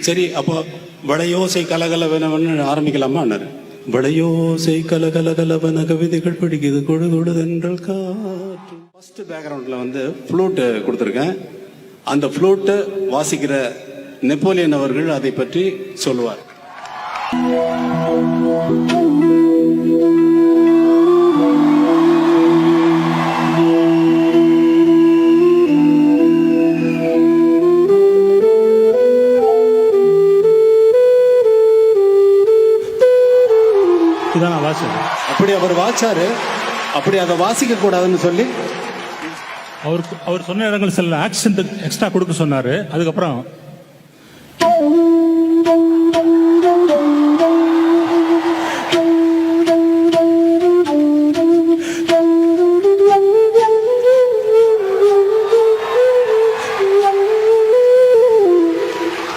சரி அப்போ வளையோசை கலகலவனவன்னு ஆரம்பிக்கலாமான்னாரு. வளையோசை கலகலகலவன கவிதைகள் பிடிக்குது கொடு கொடுதென்றல் காற்று. ஃபர்ஸ்ட் பேக்ரவுண்டில் வந்து ஃப்ளூட்டு கொடுத்துருக்கேன். அந்த ஃப்ளூட்டு வாசிக்கிற நெப்போலியன் அவர்கள் அதை பற்றி சொல்லுவார். அப்படி அவர் வாச்சாரு. அப்படி அதை வாசிக்க கூடாதுன்னு சொல்லி அவர் சொன்ன இடங்கள் சில ஆக்சென்ட் எக்ஸ்ட்ரா கொடுக்க சொன்னாரு. அதுக்கப்புறம்